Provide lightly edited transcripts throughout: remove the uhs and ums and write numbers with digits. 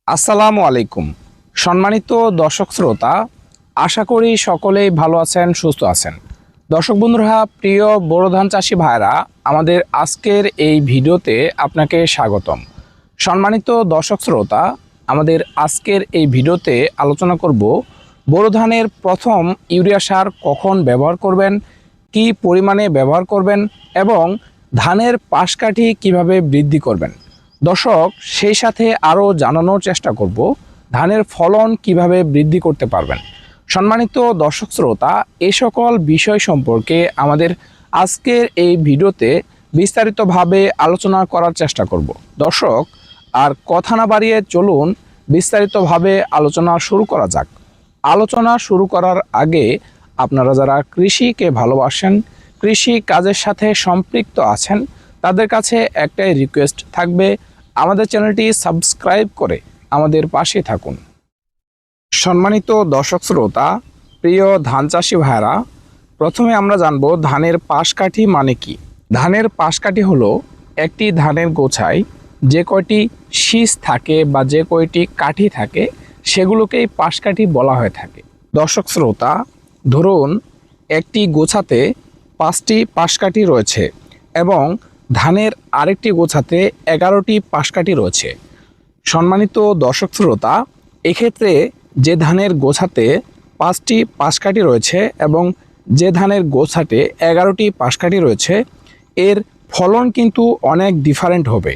আসসালামু আলাইকুম। সম্মানিত দর্শক শ্রোতা, আশা করি সকলেই ভালো আছেন, সুস্থ আছেন। দর্শক বন্ধুরা, প্রিয় বোরো ধান চাষি ভাইরা, আমাদের আজকের এই ভিডিওতে আপনাকে স্বাগতম। সম্মানিত দর্শক শ্রোতা, আমাদের আজকের এই ভিডিওতে আলোচনা করব বোরো ধানের প্রথম ইউরিয়া সার কখন ব্যবহার করবেন, কি পরিমাণে ব্যবহার করবেন এবং ধানের পাশকাঠি কিভাবে বৃদ্ধি করবেন। দর্শক, সেই সাথে আরও জানানোর চেষ্টা করব ধানের ফলন কিভাবে বৃদ্ধি করতে পারবেন। সম্মানিত দর্শক শ্রোতা, এই সকল বিষয় সম্পর্কে আমাদের আজকের এই ভিডিওতে বিস্তারিতভাবে আলোচনা করার চেষ্টা করব। দর্শক, আর কথা না বাড়িয়ে চলুন বিস্তারিতভাবে আলোচনা শুরু করা যাক। আলোচনা শুরু করার আগে আপনারা যারা কৃষিকে ভালোবাসেন, কৃষি কাজের সাথে সম্পৃক্ত আছেন, তাদের কাছে একটাই রিকোয়েস্ট থাকবে, আমাদের চ্যানেলটি সাবস্ক্রাইব করে আমাদের পাশে থাকুন। সম্মানিত দর্শক শ্রোতা, প্রিয় ধান চাষি ভাইরা, প্রথমে আমরা জানব ধানের পাশকাঠি মানে কি। ধানের পাশকাঠি হলো একটি ধানের গোছায় যে কয়টি শীষ থাকে বা যে কয়টি কাঠি থাকে সেগুলোকেই পাশকাঠি বলা হয়ে থাকে। দর্শক শ্রোতা, ধরুন একটি গোছাতে 5টি পাশকাঠি রয়েছে এবং ধানের আরেকটি গোছাতে 11টি পাশকাঠি রয়েছে। সম্মানিত দর্শক শ্রোতা, এক্ষেত্রে যে ধানের গোছাতে 5টি পাশকাঠি রয়েছে এবং যে ধানের গোছাতে 11টি পাশকাঠি রয়েছে, এর ফলন কিন্তু অনেক ডিফারেন্ট হবে।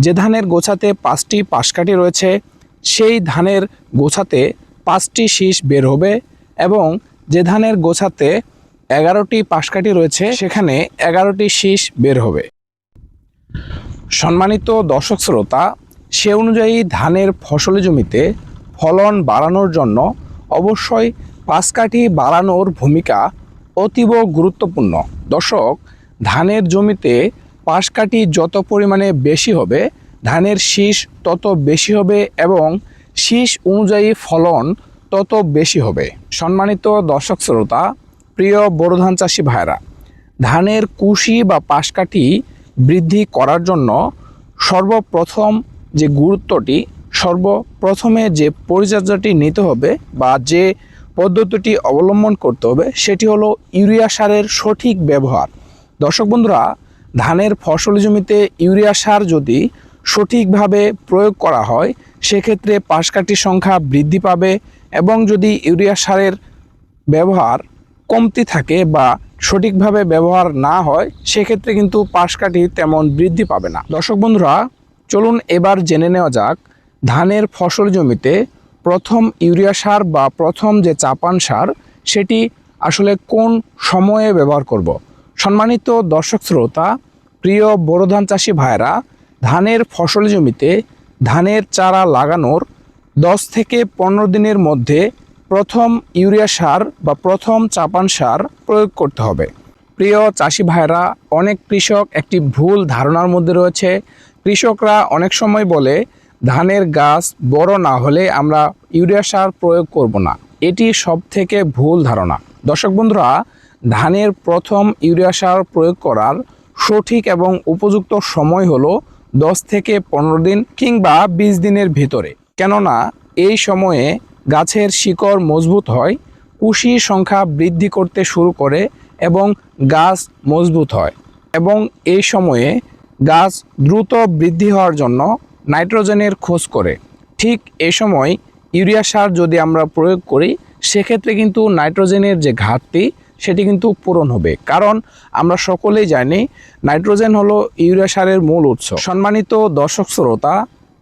যে ধানের গোছাতে 5টি পাশকাঠি রয়েছে সেই ধানের গোছাতে 5টি শীষ বের হবে এবং যে ধানের গোছাতে 11টি পাশকাঠি রয়েছে সেখানে 11টি শীষ বের হবে। সম্মানিত দর্শক শ্রোতা, সে অনুযায়ী ধানের ফসলি জমিতে ফলন বাড়ানোর জন্য অবশ্যই পাশকাঠি বাড়ানোর ভূমিকা অতীব গুরুত্বপূর্ণ। দর্শক, ধানের জমিতে পাশকাঠি যত পরিমাণে বেশি হবে ধানের শীষ তত বেশি হবে এবং শীষ অনুযায়ী ফলন তত বেশি হবে। সম্মানিত দর্শক শ্রোতা, প্রিয় বোরো ধান চাষি ভাইরা, ধানের কুশি বা পাশকাঠি বৃদ্ধি করার জন্য সর্বপ্রথম যে গুরুত্বটি, সর্বপ্রথমে যে পরিচর্যাটি নিতে হবে বা যে পদ্ধতিটি অবলম্বন করতে হবে সেটি হলো ইউরিয়া সারের সঠিক ব্যবহার। দর্শক বন্ধুরা, ধানের ফসলি জমিতে ইউরিয়া সার যদি সঠিকভাবে প্রয়োগ করা হয় সেক্ষেত্রে পাশকাঠির সংখ্যা বৃদ্ধি পাবে এবং যদি ইউরিয়া সারের ব্যবহার কমতি থাকে বা সঠিকভাবে ব্যবহার না হয় সেক্ষেত্রে কিন্তু পাশকাঠি তেমন বৃদ্ধি পাবে না। দর্শক বন্ধুরা, চলুন এবার জেনে নেওয়া যাক ধানের ফসল জমিতে প্রথম ইউরিয়া সার বা প্রথম যে চাপান সার সেটি আসলে কোন সময়ে ব্যবহার করব। সম্মানিত দর্শক শ্রোতা, প্রিয় বোরো ধান চাষি ভাইরা, ধানের ফসল জমিতে ধানের চারা লাগানোর 10 থেকে 15 দিনের মধ্যে প্রথম ইউরিয়া সার বা প্রথম চাপান সার প্রয়োগ করতে হবে। প্রিয় চাষি ভাইরা, অনেক কৃষক একটি ভুল ধারণার মধ্যে রয়েছে। কৃষকরা অনেক সময় বলে ধানের গাছ বড় না হলে আমরা ইউরিয়া সার প্রয়োগ করব না। এটি সব থেকে ভুল ধারণা। দর্শক বন্ধুরা, ধানের প্রথম ইউরিয়া সার প্রয়োগ করার সঠিক এবং উপযুক্ত সময় হলো 10 থেকে 15 দিন কিংবা 20 দিনের ভিতরে। কেননা এই সময়ে গাছের শিকড় মজবুত হয়, কুশির সংখ্যা বৃদ্ধি করতে শুরু করে এবং গাছ মজবুত হয় এবং এই সময়ে গাছ দ্রুত বৃদ্ধি হওয়ার জন্য নাইট্রোজেনের খোঁজ করে। ঠিক এই সময় ইউরিয়া সার যদি আমরা প্রয়োগ করি সেক্ষেত্রে কিন্তু নাইট্রোজেনের যে ঘাটতি সেটি কিন্তু পূরণ হবে, কারণ আমরা সকলেই জানি নাইট্রোজেন হলো ইউরিয়া সারের মূল উৎস। সম্মানিত দর্শক শ্রোতা,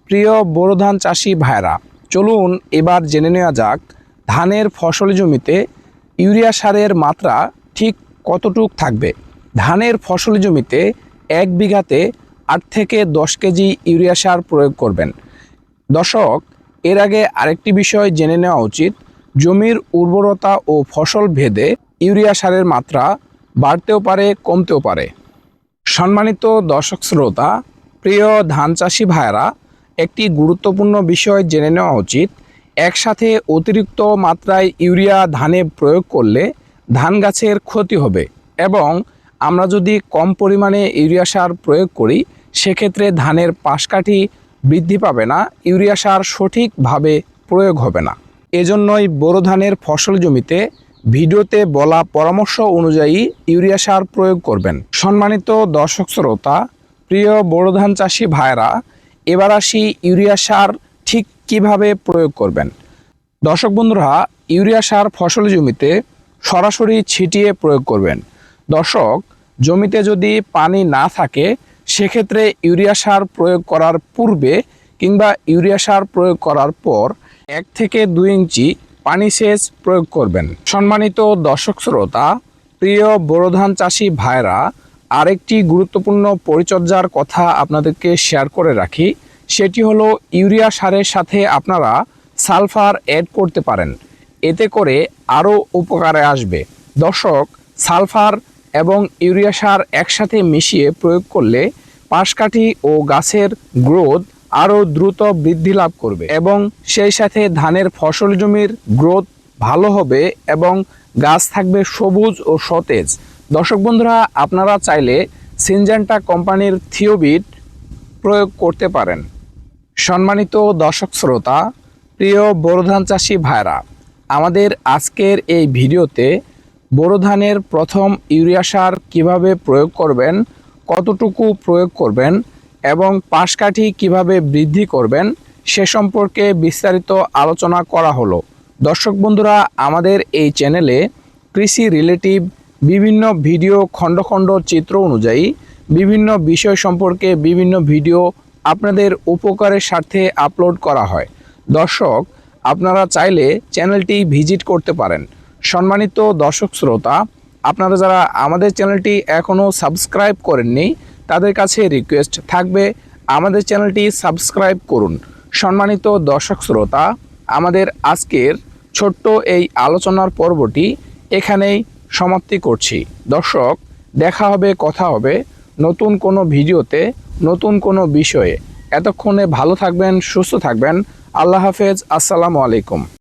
প্রিয় বোরো ধান চাষি ভাইরা, চলুন এবার জেনে নেওয়া যাক ধানের ফসলি জমিতে ইউরিয়া সারের মাত্রা ঠিক কতটুক থাকবে। ধানের ফসলি জমিতে 1 বিঘাতে 8 থেকে 10 কেজি ইউরিয়া সার প্রয়োগ করবেন। দর্শক, এর আগে আরেকটি বিষয় জেনে নেওয়া উচিত, জমির উর্বরতা ও ফসল ভেদে ইউরিয়া সারের মাত্রা বাড়তেও পারে, কমতেও পারে। সম্মানিত দর্শক শ্রোতা, প্রিয় ধান চাষি ভাইরা, একটি গুরুত্বপূর্ণ বিষয় জেনে নেওয়া উচিত, একসাথে অতিরিক্ত মাত্রায় ইউরিয়া ধানে প্রয়োগ করলে ধান গাছের ক্ষতি হবে এবং আমরা যদি কম পরিমাণে ইউরিয়া সার প্রয়োগ করি সেক্ষেত্রে ধানের পাশকাঠি বৃদ্ধি পাবে না, ইউরিয়া সার সঠিকভাবে প্রয়োগ হবে না। এজন্যই বোরো ধানের ফসল জমিতে ভিডিওতে বলা পরামর্শ অনুযায়ী ইউরিয়া সার প্রয়োগ করবেন। সম্মানিত দর্শক শ্রোতা, প্রিয় বোরো ধান চাষি ভাইরা, এবার আসি ইউরিয়া সার ঠিক কিভাবে প্রয়োগ করবেন। দর্শক বন্ধুরা, ইউরিয়া সার ফসল জমিতে সরাসরি ছিটিয়ে প্রয়োগ করবেন। দর্শক, জমিতে যদি পানি না থাকে সেক্ষেত্রে ইউরিয়া সার প্রয়োগ করার পূর্বে কিংবা ইউরিয়া সার প্রয়োগ করার পর 1 থেকে 2 ইঞ্চি পানি সেচ প্রয়োগ করবেন। সম্মানিত দর্শক শ্রোতা, প্রিয় বোরো ধান চাষি ভাইরা, আরেকটি গুরুত্বপূর্ণ পরিচর্যার কথা আপনাদেরকে শেয়ার করে রাখি। সেটি হলো ইউরিয়া সারের সাথে আপনারা সালফার অ্যাড করতে পারেন, এতে করে আরও উপকারে আসবে। দর্শক, সালফার এবং ইউরিয়া সার একসাথে মিশিয়ে প্রয়োগ করলে পাশকাঠি ও গাছের গ্রোথ আরও দ্রুত বৃদ্ধি লাভ করবে এবং সেই সাথে ধানের ফসল জমির গ্রোথ ভালো হবে এবং গাছ থাকবে সবুজ ও সতেজ। দর্শক বন্ধুরা, আপনারা চাইলে সিনজেন্টা কোম্পানির থিওবিট প্রয়োগ করতে পারেন। সম্মানিত দর্শক শ্রোতা, প্রিয় বোরো ধান চাষি ভাইরা, আমাদের আজকের এই ভিডিওতে বোরো ধানের প্রথম ইউরিয়া সার কীভাবে প্রয়োগ করবেন, কতটুকু প্রয়োগ করবেন এবং পাশকাঠি কিভাবে বৃদ্ধি করবেন সে সম্পর্কে বিস্তারিত আলোচনা করা হলো। দর্শক বন্ধুরা, আমাদের এই চ্যানেলে কৃষি রিলেটিভ বিভিন্ন ভিডিও খণ্ড খণ্ড চিত্র অনুযায়ী বিভিন্ন বিষয় সম্পর্কে বিভিন্ন ভিডিও আপনাদের উপকারের স্বার্থে আপলোড করা হয়। দর্শক, আপনারা চাইলে চ্যানেলটি ভিজিট করতে পারেন। সম্মানিত দর্শক শ্রোতা, আপনারা যারা আমাদের চ্যানেলটি এখনও সাবস্ক্রাইব করেননি তাদের কাছে রিকোয়েস্ট থাকবে আমাদের চ্যানেলটি সাবস্ক্রাইব করুন। সম্মানিত দর্শক শ্রোতা, আমাদের আজকের ছোট্ট এই আলোচনার পর্বটি এখানেই সমাপ্তি করছি। দর্শক, দেখা হবে, কথা হবে নতুন কোনো ভিডিওতে, নতুন কোনো বিষয়ে। এতক্ষণে ভালো থাকবেন, সুস্থ থাকবেন। আল্লাহ হাফেজ। আসসালামু আলাইকুম।